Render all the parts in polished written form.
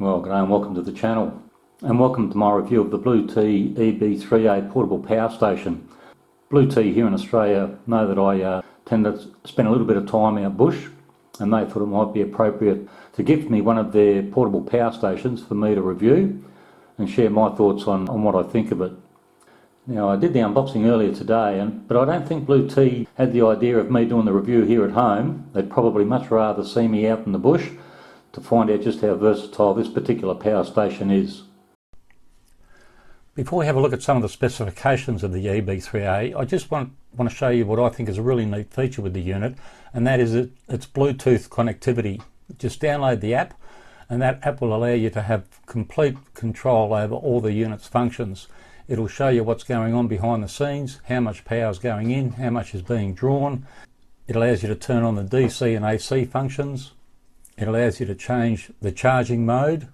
Well, good day and welcome to the channel, and welcome to my review of the Bluetti EB3A portable power station. Bluetti here in Australia know that I tend to spend a little bit of time out bush, and they thought it might be appropriate to gift me one of their portable power stations for me to review and share my thoughts on what I think of it. Now, I did the unboxing earlier today, but I don't think Bluetti had the idea of me doing the review here at home. They'd probably much rather see me out in the bush to find out just how versatile this particular power station is. Before we have a look at some of the specifications of the EB3A, I just want to show you what I think is a really neat feature with the unit, and that is its Bluetooth connectivity. Just download the app, and that app will allow you to have complete control over all the unit's functions. It'll show you what's going on behind the scenes, how much power is going in, how much is being drawn. It allows you to turn on the DC and AC functions. It allows you to change the charging mode.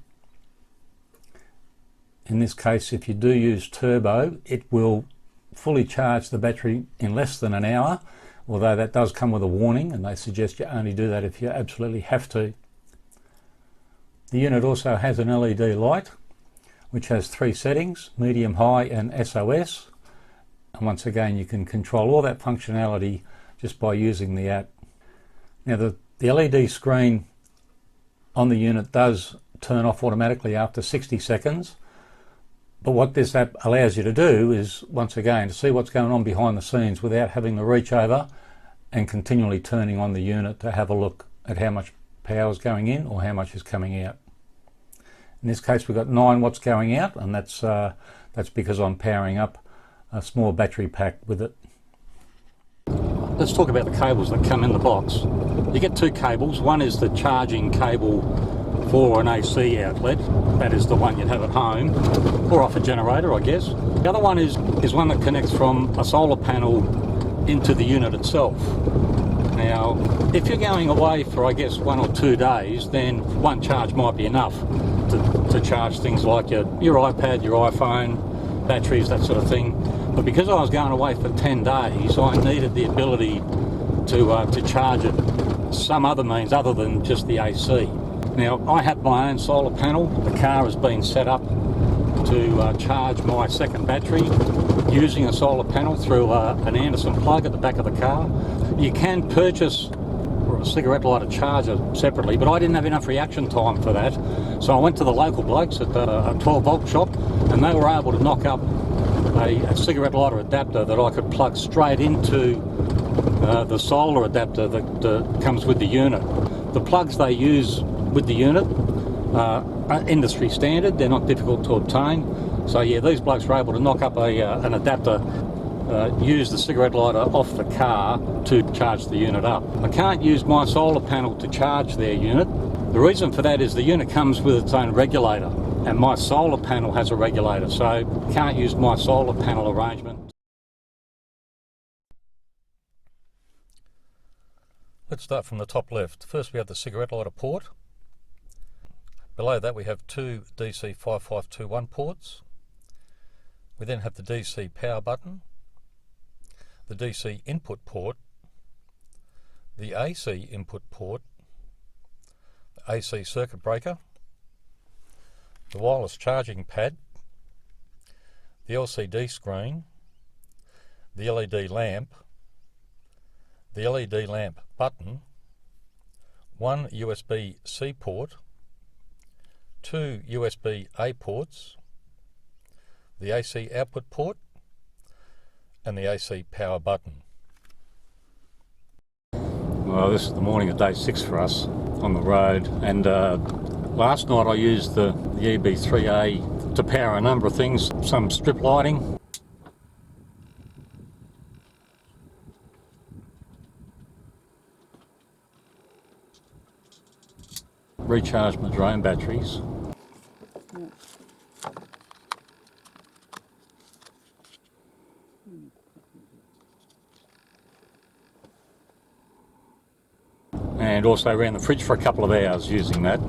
In this case, if you do use turbo, it will fully charge the battery in less than an hour, although that does come with a warning, and they suggest you only do that if you absolutely have to. The unit also has an LED light, which has 3 settings: medium, high and SOS. And once again, you can control all that functionality just by using the app. Now, the LED screen on the unit does turn off automatically after 60 seconds. But what this app allows you to do is, once again, to see what's going on behind the scenes without having to reach over and continually turning on the unit to have a look at how much power is going in or how much is coming out. In this case, we've got 9 watts going out, and that's because I'm powering up a small battery pack with it. Let's talk about the cables that come in the box. You get 2 cables. One is the charging cable for an AC outlet. That is the one you'd have at home, or off a generator, I guess. The other one is one that connects from a solar panel into the unit itself. Now, if you're going away for, I guess, 1 or 2 days, then one charge might be enough to charge things like your iPad, your iPhone, batteries, that sort of thing. But because I was going away for 10 days, I needed the ability to charge it some other means other than just the AC. Now, I have my own solar panel. The car has been set up to charge my second battery using a solar panel through an Anderson plug at the back of the car. You can purchase a cigarette lighter charger separately, but I didn't have enough reaction time for that. So I went to the local blokes at a 12 volt shop, and they were able to knock up a cigarette lighter adapter that I could plug straight into the solar adapter that comes with the unit. The plugs they use with the unit are industry standard. They're not difficult to obtain. So yeah, these blokes were able to knock up an adapter, use the cigarette lighter off the car to charge the unit up. I can't use my solar panel to charge their unit. The reason for that is the unit comes with its own regulator, and my solar panel has a regulator, so I can't use my solar panel arrangement. Let's start from the top left. First we have the cigarette lighter port. Below that we have 2 DC 5521 ports. We then have the DC power button, the DC input port, the AC input port, the AC circuit breaker, the wireless charging pad, the LCD screen, the LED lamp, the LED lamp button, 1 USB-C port, 2 USB-A ports, the AC output port, and the AC power button. Well, this is the morning of day 6 for us on the road, and last night I used the EB3A to power a number of things, some strip lighting, recharge my drone batteries, and also ran the fridge for a couple of hours using that.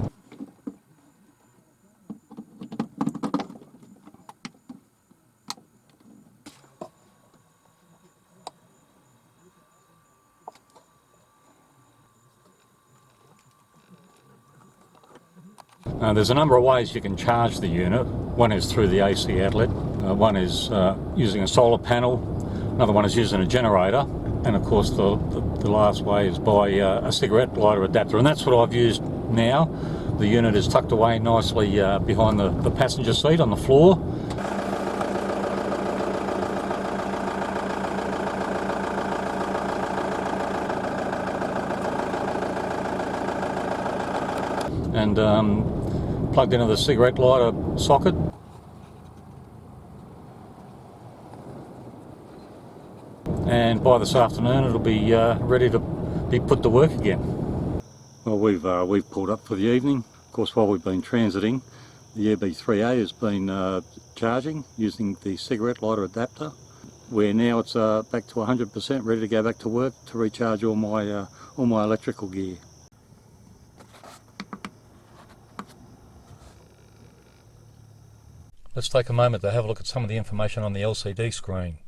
There's a number of ways you can charge the unit. One is through the AC outlet, one is using a solar panel, another one is using a generator, and of course the last way is by a cigarette lighter adapter, and that's what I've used now. The unit is tucked away nicely behind the passenger seat on the floor. And plugged into the cigarette lighter socket. And by this afternoon it'll be ready to be put to work again. Well, we've pulled up for the evening. Of course, while we've been transiting, the EB3A has been charging using the cigarette lighter adapter, where now it's back to 100%, ready to go back to work to recharge all my electrical gear. Let's take a moment to have a look at some of the information on the LCD screen.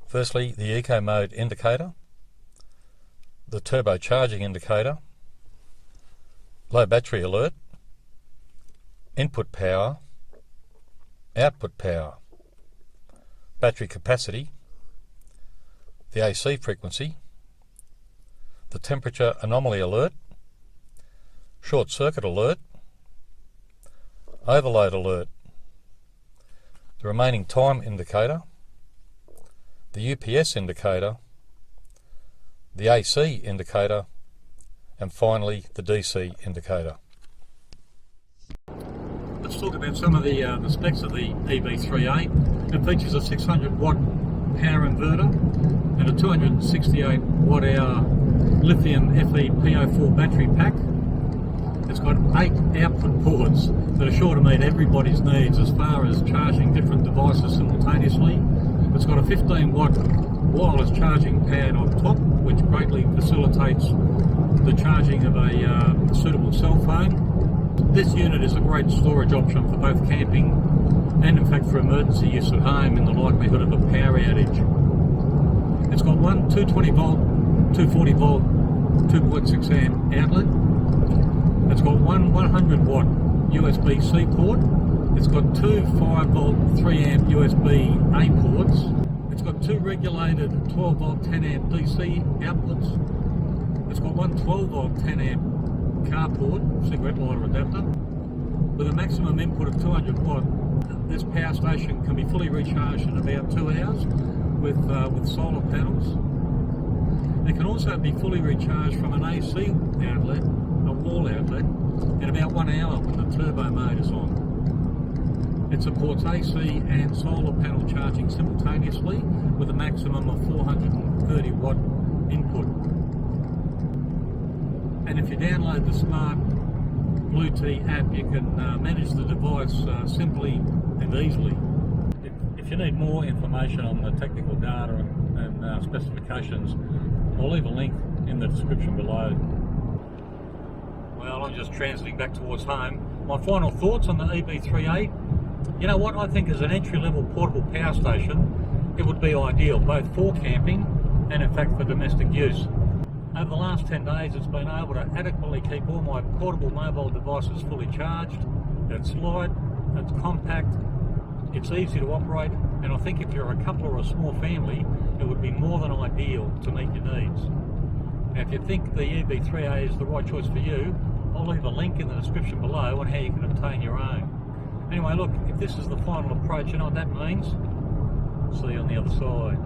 Firstly, the eco mode indicator, the turbo charging indicator, low battery alert, input power, output power, battery capacity, the AC frequency, the temperature anomaly alert, short circuit alert, overload alert, the remaining time indicator, the UPS indicator, the AC indicator, and finally the DC indicator. Let's talk about some of the specs of the EB3A. It features a 600 watt power inverter and a 268 watt hour lithium FePO4 battery pack. It's got 8 output ports that are sure to meet everybody's needs as far as charging different devices simultaneously. It's got a 15 watt wireless charging pad on top, which greatly facilitates the charging of a suitable cell phone. This unit is a great storage option for both camping and in fact for emergency use at home in the likelihood of a power outage. It's got one 220 volt, 240 volt, 2.6 amp outlet. It's got one 100 watt USB-C port. It's got two 5 volt 3 amp USB-A ports. It's got two regulated 12 volt 10 amp DC outputs. It's got one 12 volt 10 amp car port, cigarette lighter adapter. With a maximum input of 200 watt, this power station can be fully recharged in about 2 hours with solar panels. It can also be fully recharged from an AC outlet, a wall outlet, in about 1 hour when the turbo mode is on. It supports AC and solar panel charging simultaneously with a maximum of 430 watt input. And if you download the smart Bluetti app, you can manage the device simply and easily. If you need more information on the technical data and specifications, I'll leave a link in the description below. Well, I'm just transiting back towards home. My final thoughts on the EB3A. You know what, I think as an entry-level portable power station, it would be ideal both for camping and in fact for domestic use. Over the last 10 days it's been able to adequately keep all my portable mobile devices fully charged. It's light, it's compact, it's easy to operate, and I think if you're a couple or a small family, it would be more than ideal to meet your needs. Now if you think the EB3A is the right choice for you, I'll leave a link in the description below on how you can obtain your own. Anyway, look, if this is the final approach, you know what that means? See you on the other side.